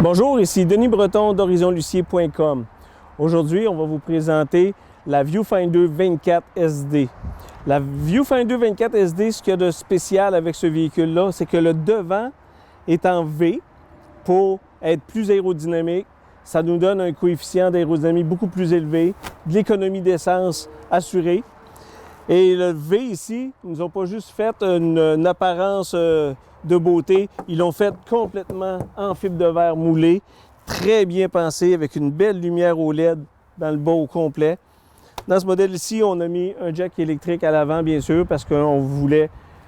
Bonjour, ici Denis Breton d'HorizonLucier.com. Aujourd'hui, on va vous présenter la Viewfinder 24 SD. La Viewfinder 24 SD, ce qu'il y a de spécial avec ce véhicule-là, c'est que le devant est en V pour être plus aérodynamique. Ça nous donne un coefficient d'aérodynamie beaucoup plus élevé, de l'économie d'essence assurée. Et le V ici, ils nous ont pas juste fait une apparence de beauté, ils l'ont fait complètement en fibre de verre moulée, très bien pensé, avec une belle lumière OLED dans le bas au complet. Dans ce modèle ici, on a mis un jack électrique à l'avant, bien sûr, parce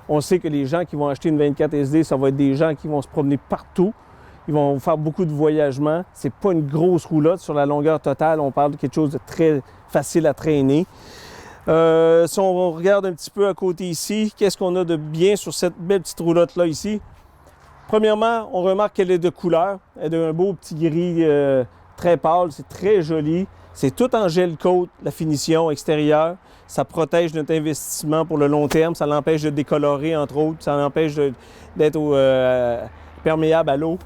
on sait que les gens qui vont acheter une 24 SD, ça va être des gens qui vont se promener partout. Ils vont faire beaucoup de voyagements. C'est pas une grosse roulotte sur la longueur totale. On parle de quelque chose de très facile à traîner. Si on regarde un petit peu à côté ici, qu'est-ce qu'on a de bien sur cette belle petite roulotte-là ici? Premièrement, on remarque qu'elle est de couleur. Elle a un beau petit gris très pâle. C'est très joli. C'est tout en gel coat, la finition extérieure. Ça protège notre investissement pour le long terme. Ça l'empêche de décolorer, entre autres. Ça l'empêche d'être perméable à l'eau.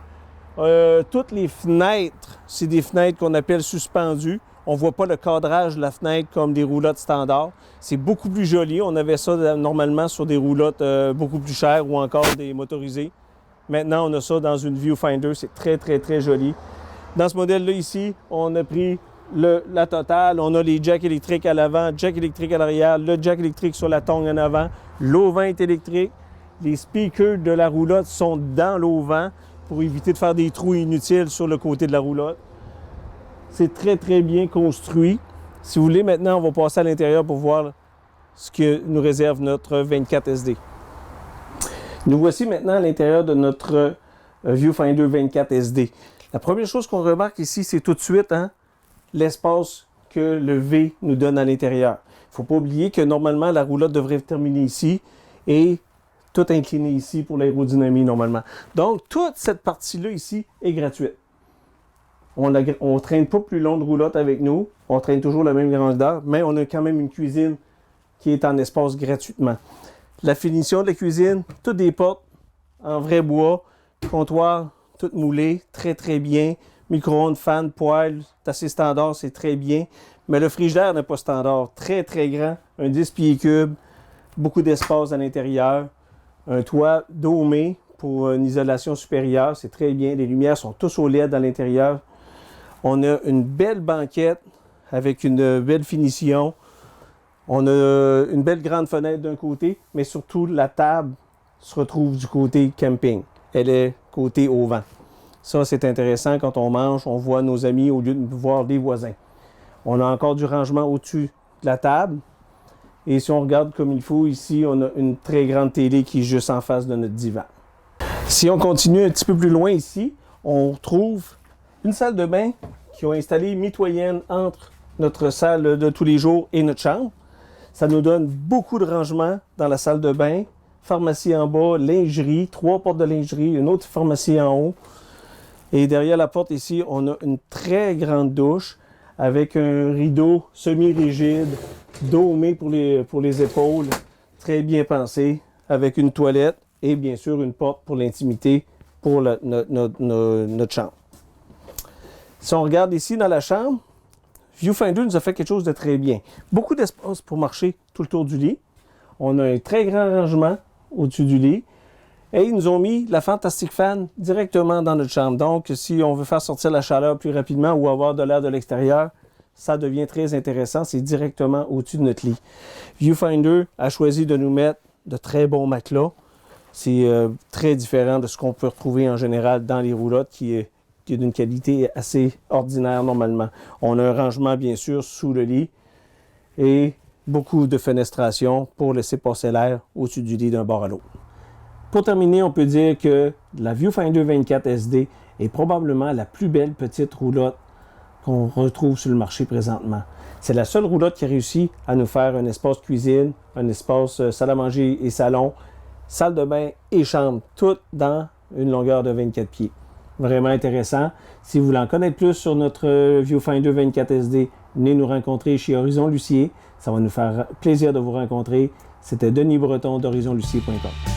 Toutes les fenêtres, c'est des fenêtres qu'on appelle suspendues. On ne voit pas le cadrage de la fenêtre comme des roulottes standards. C'est beaucoup plus joli. On avait ça normalement sur des roulottes beaucoup plus chères ou encore des motorisées. Maintenant, on a ça dans une Viewfinder. C'est très, très, très joli. Dans ce modèle-là ici, on a pris la totale. On a les jacks électriques à l'avant, jack électrique à l'arrière, le jack électrique sur la tongue en avant. L'auvent est électrique. Les speakers de la roulotte sont dans l'auvent pour éviter de faire des trous inutiles sur le côté de la roulotte. C'est très, très bien construit. Si vous voulez, maintenant, on va passer à l'intérieur pour voir ce que nous réserve notre 24 SD. Nous voici maintenant à l'intérieur de notre Viewfinder 24 SD. La première chose qu'on remarque ici, c'est tout de suite l'espace que le V nous donne à l'intérieur. Il ne faut pas oublier que normalement, la roulotte devrait terminer ici et tout incliné ici pour l'aérodynamie normalement. Donc, toute cette partie-là ici est gratuite. On ne traîne pas plus long de roulotte avec nous. On traîne toujours la même grandeur, mais on a quand même une cuisine qui est en espace gratuitement. La finition de la cuisine, toutes des portes en vrai bois, comptoir tout moulé, très très bien. Micro-ondes, fan, poêle, c'est assez standard, c'est très bien. Mais le frigidaire n'est pas standard, très très grand, un 10 pieds cubes, beaucoup d'espace à l'intérieur, un toit domé pour une isolation supérieure, c'est très bien. Les lumières sont tous au LED à l'intérieur. On a une belle banquette avec une belle finition. On a une belle grande fenêtre d'un côté, mais surtout la table se retrouve du côté camping. Elle est côté au vent. Ça, c'est intéressant. Quand on mange, on voit nos amis au lieu de voir des voisins. On a encore du rangement au-dessus de la table. Et si on regarde comme il faut, ici, on a une très grande télé qui est juste en face de notre divan. Si on continue un petit peu plus loin ici, on trouve une salle de bain qui ont installé mitoyenne entre notre salle de tous les jours et notre chambre. Ça nous donne beaucoup de rangement dans la salle de bain. Pharmacie en bas, lingerie, 3 portes de lingerie, une autre pharmacie en haut. Et derrière la porte ici, on a une très grande douche avec un rideau semi-rigide, domé pour les épaules, très bien pensé, avec une toilette et bien sûr une porte pour l'intimité pour notre chambre. Si on regarde ici dans la chambre, Viewfinder nous a fait quelque chose de très bien. Beaucoup d'espace pour marcher tout le tour du lit. On a un très grand rangement au-dessus du lit. Et ils nous ont mis la Fantastic Fan directement dans notre chambre. Donc, si on veut faire sortir la chaleur plus rapidement ou avoir de l'air de l'extérieur, ça devient très intéressant. C'est directement au-dessus de notre lit. Viewfinder a choisi de nous mettre de très bons matelas. C'est très différent de ce qu'on peut retrouver en général dans les roulottes qui est d'une qualité assez ordinaire normalement. On a un rangement bien sûr sous le lit et beaucoup de fenestration pour laisser passer l'air au-dessus du lit d'un bord à l'autre. Pour terminer, on peut dire que la Viewfinder 24 SD est probablement la plus belle petite roulotte qu'on retrouve sur le marché présentement. C'est la seule roulotte qui a réussi à nous faire un espace cuisine, un espace salle à manger et salon, salle de bain et chambre, tout dans une longueur de 24 pieds. Vraiment intéressant. Si vous voulez en connaître plus sur notre Viewfinder 24 SD, venez nous rencontrer chez Horizon Lucier. Ça va nous faire plaisir de vous rencontrer. C'était Denis Breton d'HorizonLucier.com.